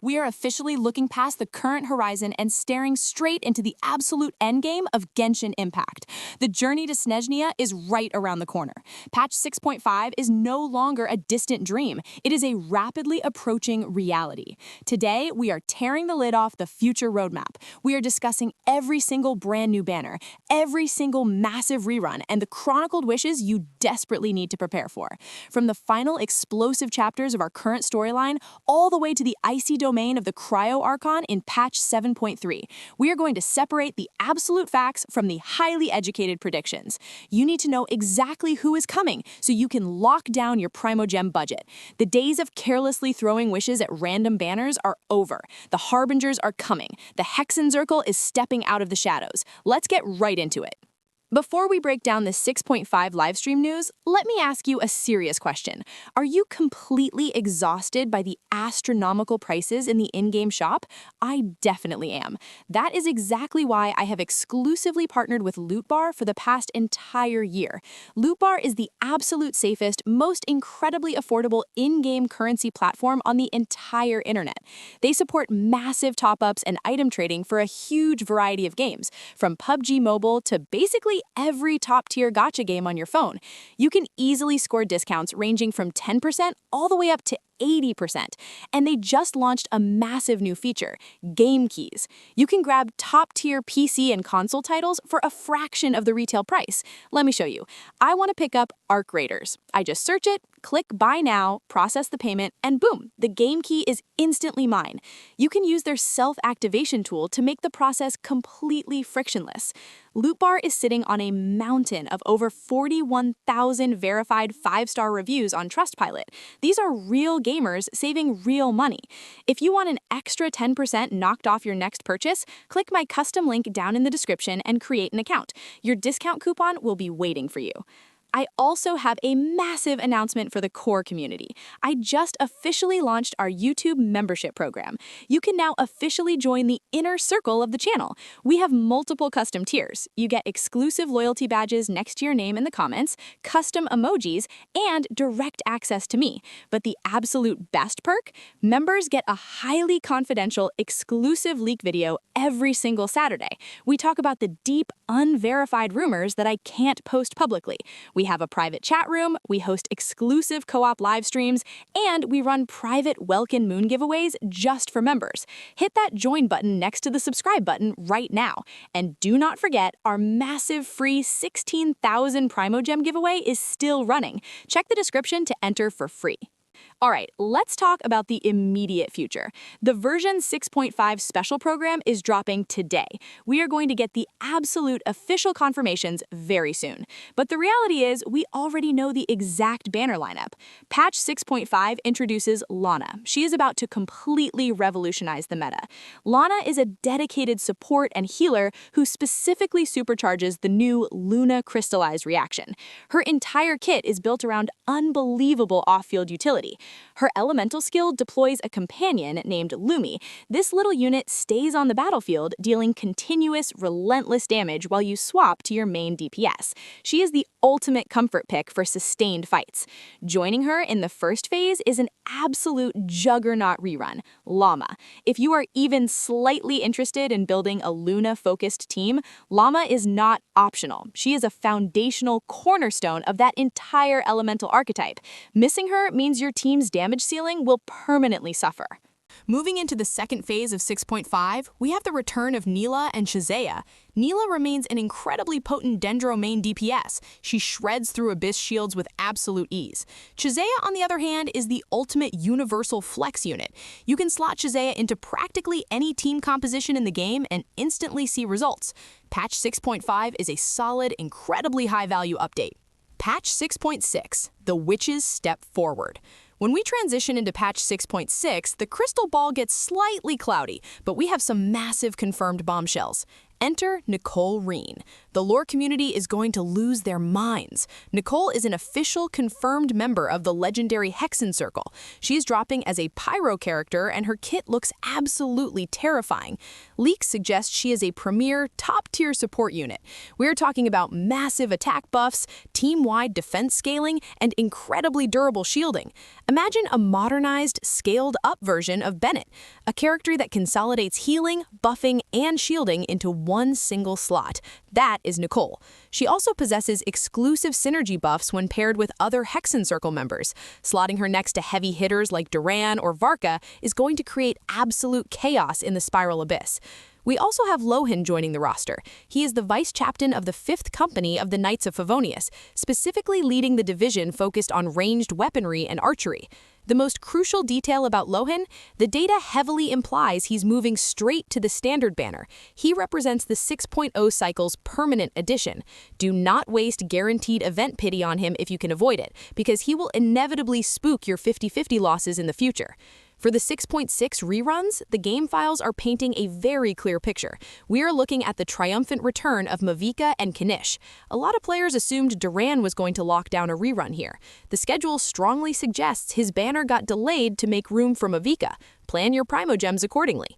We are officially looking past the current horizon and staring straight into the absolute endgame of Genshin Impact. The journey to Snezhnaya is right around the corner. Patch 6.5 is no longer a distant dream. It is a rapidly approaching reality. Today, we are tearing the lid off the future roadmap. We are discussing every single brand new banner, every single massive rerun, and the chronicled wishes you desperately need to prepare for. From the final explosive chapters of our current storyline, all the way to the icy domain of the Cryo Archon in patch 7.3, we are going to separate the absolute facts from the highly educated predictions. You need to know exactly who is coming so you can lock down your Primogem budget. The days of carelessly throwing wishes at random banners are over. The Harbingers are coming. The Hexenzirkel is stepping out of the shadows. Let's get right into it. Before we break down the 6.5 livestream news, let me ask you a serious question. Are you completely exhausted by the astronomical prices in the in-game shop? I definitely am. That is exactly why I have exclusively partnered with Lootbar for the past entire year. Lootbar is the absolute safest, most incredibly affordable in-game currency platform on the entire internet. They support massive top-ups and item trading for a huge variety of games, from PUBG Mobile to basically every top-tier gacha game on your phone. You can easily score discounts ranging from 10% all the way up to 80%. And they just launched a massive new feature, Game Keys. You can grab top-tier PC and console titles for a fraction of the retail price. Let me show you. I want to pick up Arc Raiders. I just search it, click Buy Now, process the payment, and boom, the game key is instantly mine. You can use their self-activation tool to make the process completely frictionless. Lootbar is sitting on a mountain of over 41,000 verified 5-star reviews on Trustpilot. These are real gamers saving real money. If you want an extra 10% knocked off your next purchase, click my custom link down in the description and create an account. Your discount coupon will be waiting for you. I also have a massive announcement for the core community. I just officially launched our YouTube membership program. You can now officially join the inner circle of the channel. We have multiple custom tiers. You get exclusive loyalty badges next to your name in the comments, custom emojis, and direct access to me. But the absolute best perk? Members get a highly confidential, exclusive leak video every single Saturday. We talk about the deep, unverified rumors that I can't post publicly. We have a private chat room, we host exclusive co-op live streams, and we run private Welkin Moon giveaways just for members. Hit that join button next to the subscribe button right now. And do not forget, our massive free 16,000 Primogem giveaway is still running. Check the description to enter for free. All right, let's talk about the immediate future. The version 6.5 special program is dropping today. We are going to get the absolute official confirmations very soon. But the reality is, we already know the exact banner lineup. Patch 6.5 introduces Lana. She is about to completely revolutionize the meta. Lana is a dedicated support and healer who specifically supercharges the new Luna crystallized reaction. Her entire kit is built around unbelievable off-field utility. Her elemental skill deploys a companion named Lumi. This little unit stays on the battlefield, dealing continuous, relentless damage while you swap to your main DPS. She is the ultimate comfort pick for sustained fights. Joining her in the first phase is an absolute juggernaut rerun, Llama. If you are even slightly interested in building a Luna-focused team, Llama is not optional. She is a foundational cornerstone of that entire elemental archetype. Missing her means your team's damage ceiling will permanently suffer. Moving into the second phase of 6.5, we have the return of Neela and Shazaya. Neela remains an incredibly potent Dendro main DPS. She shreds through Abyss shields with absolute ease. Shazaya, on the other hand, is the ultimate universal flex unit. You can slot Shazaya into practically any team composition in the game and instantly see results. Patch 6.5 is a solid, incredibly high-value update. Patch 6.6, the witches step forward. When we transition into patch 6.6, the crystal ball gets slightly cloudy, but we have some massive confirmed bombshells. Enter Nicole Reene. The lore community is going to lose their minds. Nicole is an official, confirmed member of the legendary Hexenzirkel. She is dropping as a pyro character, and her kit looks absolutely terrifying. Leaks suggest she is a premier, top-tier support unit. We're talking about massive attack buffs, team-wide defense scaling, and incredibly durable shielding. Imagine a modernized, scaled-up version of Bennett, a character that consolidates healing, buffing, and shielding into one single slot. That is Nicole. She also possesses exclusive synergy buffs when paired with other Hexenzirkel members. Slotting her next to heavy hitters like Duran or Varka is going to create absolute chaos in the Spiral Abyss. We also have Lohan joining the roster. He is the vice-captain of the 5th Company of the Knights of Favonius, specifically leading the division focused on ranged weaponry and archery. The most crucial detail about Lohan, the data heavily implies he's moving straight to the standard banner. He represents the 6.0 cycle's permanent edition. Do not waste guaranteed event pity on him if you can avoid it, because he will inevitably spook your 50-50 losses in the future. For the 6.6 reruns, the game files are painting a very clear picture. We are looking at the triumphant return of Mavica and Kanish. A lot of players assumed Duran was going to lock down a rerun here. The schedule strongly suggests his banner got delayed to make room for Mavica. Plan your Primogems accordingly.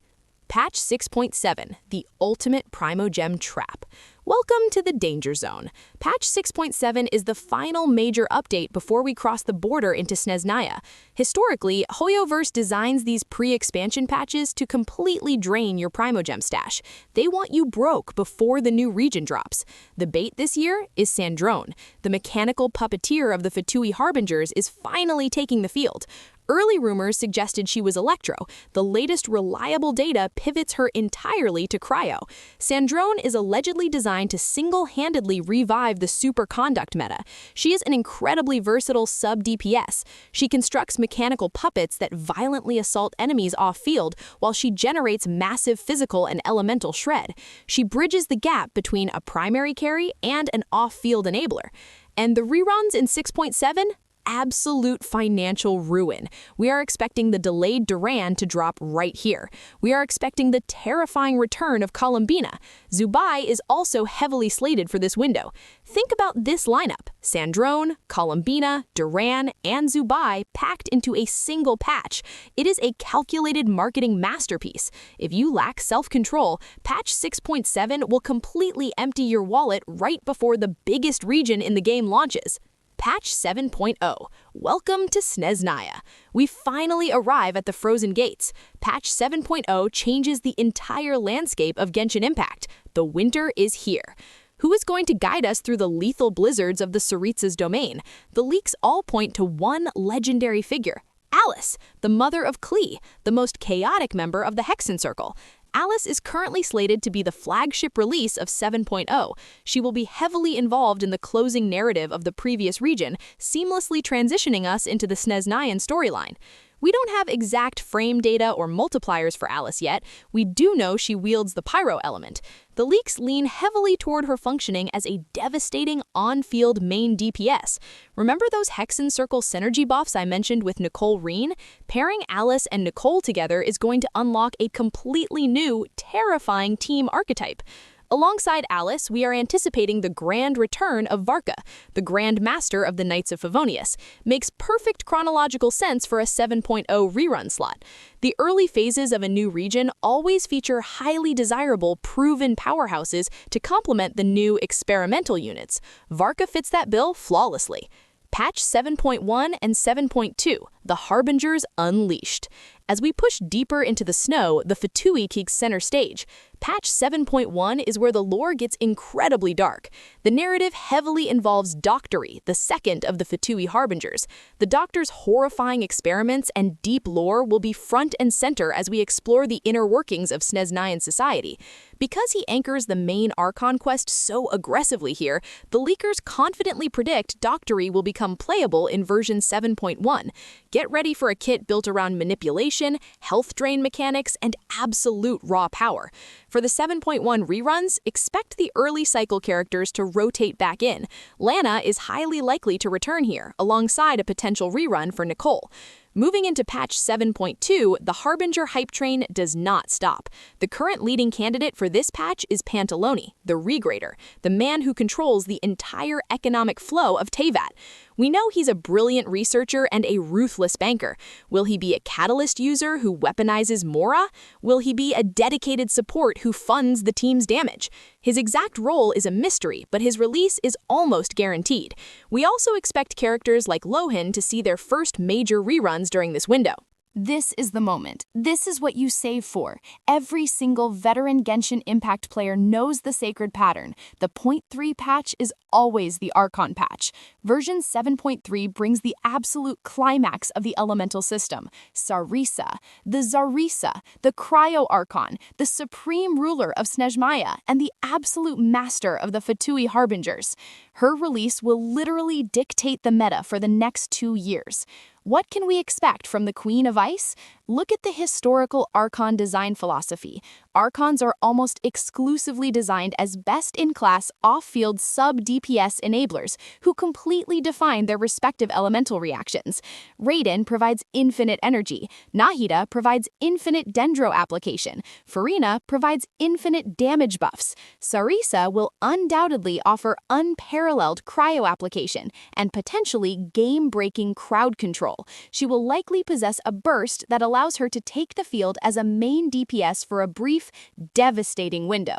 Patch 6.7, the ultimate Primogem trap. Welcome to the danger zone. Patch 6.7 is the final major update before we cross the border into Snezhnaya. Historically, Hoyoverse designs these pre-expansion patches to completely drain your Primogem stash. They want you broke before the new region drops. The bait this year is Sandrone. The mechanical puppeteer of the Fatui Harbingers is finally taking the field. Early rumors suggested she was Electro. The latest reliable data pivots her entirely to Cryo. Sandrone is allegedly designed to single-handedly revive the superconduct meta. She is an incredibly versatile sub-DPS. She constructs mechanical puppets that violently assault enemies off-field, while she generates massive physical and elemental shred. She bridges the gap between a primary carry and an off-field enabler. And the reruns in 6.7? Absolute financial ruin. We are expecting the delayed Duran to drop right here. We are expecting the terrifying return of Columbina. Zubai is also heavily slated for this window. Think about this lineup: Sandrone, Columbina, Duran, and Zubai packed into a single patch. It is a calculated marketing masterpiece. If you lack self-control, patch 6.7 will completely empty your wallet right before the biggest region in the game launches. Patch 7.0. Welcome to Snezhnaya. We finally arrive at the Frozen Gates. Patch 7.0 changes the entire landscape of Genshin Impact. The winter is here. Who is going to guide us through the lethal blizzards of the Sarissa's domain? The leaks all point to one legendary figure: Alice, the mother of Klee, the most chaotic member of the Hexenzirkel. Alice is currently slated to be the flagship release of 7.0. She will be heavily involved in the closing narrative of the previous region, seamlessly transitioning us into the Snezhnayan storyline. We don't have exact frame data or multipliers for Alice yet. We do know she wields the pyro element. The leaks lean heavily toward her functioning as a devastating on-field main DPS. Remember those Hexenzirkel synergy buffs I mentioned with Nicole Reene? Pairing Alice and Nicole together is going to unlock a completely new, terrifying team archetype. Alongside Alice, we are anticipating the grand return of Varka, the Grand Master of the Knights of Favonius. Makes perfect chronological sense for a 7.0 rerun slot. The early phases of a new region always feature highly desirable, proven powerhouses to complement the new experimental units. Varka fits that bill flawlessly. Patch 7.1 and 7.2, the Harbingers Unleashed. As we push deeper into the snow, the Fatui takes center stage. Patch 7.1 is where the lore gets incredibly dark. The narrative heavily involves Dottore, the second of the Fatui Harbingers. The Doctor's horrifying experiments and deep lore will be front and center as we explore the inner workings of Snezhnayan society. Because he anchors the main Archon quest so aggressively here, the leakers confidently predict Dottore will become playable in version 7.1. Get ready for a kit built around manipulation, health drain mechanics, and absolute raw power. For the 7.1 reruns, expect the early cycle characters to rotate back in. Lana is highly likely to return here, alongside a potential rerun for Nicole. Moving into patch 7.2, the Harbinger hype train does not stop. The current leading candidate for this patch is Pantalone, the regrader, the man who controls the entire economic flow of Teyvat. We know he's a brilliant researcher and a ruthless banker. Will he be a catalyst user who weaponizes Mora? Will he be a dedicated support who funds the team's damage? His exact role is a mystery, but his release is almost guaranteed. We also expect characters like Lohan to see their first major reruns during this window. This is the moment. This is what you save for. Every single veteran Genshin Impact player knows the sacred pattern. The 0.3 patch is always the Archon patch. Version 7.3 brings the absolute climax of the elemental system. Sarissa, the Cryo Archon, the supreme ruler of Snezhnaya, and the absolute master of the Fatui Harbingers. Her release will literally dictate the meta for the next 2 years. What can we expect from the Queen of Ice? Look at the historical Archon design philosophy. Archons are almost exclusively designed as best-in-class off-field sub-DPS enablers who completely define their respective elemental reactions. Raiden provides infinite energy. Nahida provides infinite dendro application. Furina provides infinite damage buffs. Sarissa will undoubtedly offer unparalleled cryo application and potentially game-breaking crowd control. She will likely possess a burst that allows her to take the field as a main DPS for a brief, devastating window.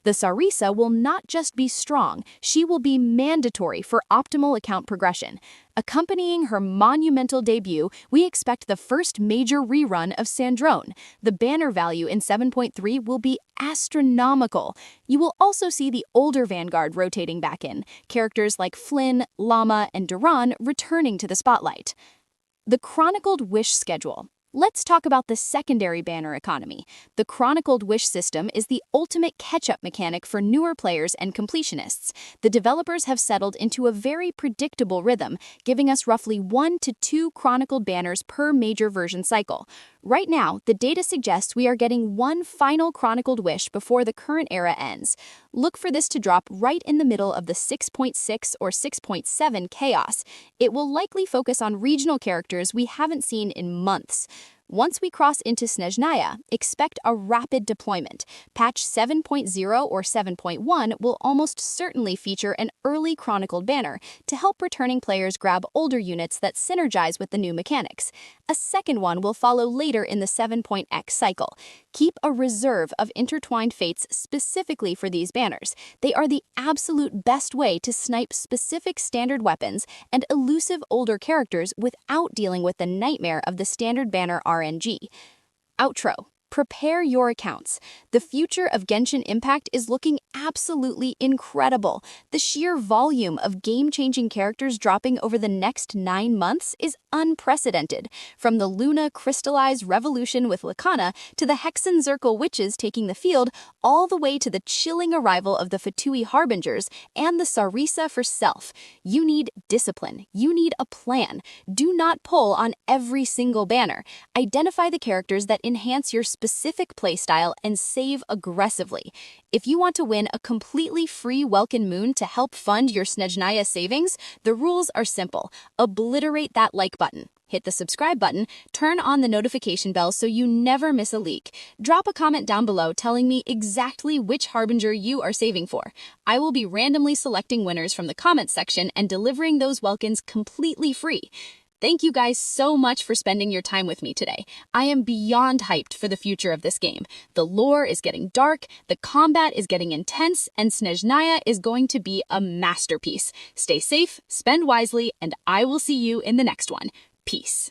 The Sarissa will not just be strong, she will be mandatory for optimal account progression. Accompanying her monumental debut, we expect the first major rerun of Sandrone. The banner value in 7.3 will be astronomical. You will also see the older Vanguard rotating back in, characters like Flynn, Llama, and Duran returning to the spotlight. The Chronicled Wish schedule. Let's talk about the secondary banner economy. The Chronicled Wish system is the ultimate catch-up mechanic for newer players and completionists. The developers have settled into a very predictable rhythm, giving us roughly 1 to 2 chronicled banners per major version cycle. Right now, the data suggests we are getting one final chronicled wish before the current era ends. Look for this to drop right in the middle of the 6.6 or 6.7 chaos. It will likely focus on regional characters we haven't seen in months. Once we cross into Snezhnaya, expect a rapid deployment. Patch 7.0 or 7.1 will almost certainly feature an early chronicled banner to help returning players grab older units that synergize with the new mechanics. A second one will follow later in the 7.x cycle. Keep a reserve of intertwined fates specifically for these banners. They are the absolute best way to snipe specific standard weapons and elusive older characters without dealing with the nightmare of the standard banner RNG. Outro. Prepare your accounts. The future of Genshin Impact is looking absolutely incredible. The sheer volume of game-changing characters dropping over the next 9 months is unprecedented. From the Luna crystallized revolution with Lakana to the Hexenzirkel witches taking the field, all the way to the chilling arrival of the Fatui Harbingers and the Sarissa for self. You need discipline. You need a plan. Do not pull on every single banner. Identify the characters that enhance your specific playstyle and save aggressively. If you want to win a completely free Welkin Moon to help fund your Snezhnaya savings, the rules are simple. Obliterate that like button. Hit the subscribe button, turn on the notification bell so you never miss a leak. Drop a comment down below telling me exactly which Harbinger you are saving for. I will be randomly selecting winners from the comments section and delivering those Welkins completely free. Thank you guys so much for spending your time with me today. I am beyond hyped for the future of this game. The lore is getting dark, the combat is getting intense, and Snezhnaya is going to be a masterpiece. Stay safe, spend wisely, and I will see you in the next one. Peace.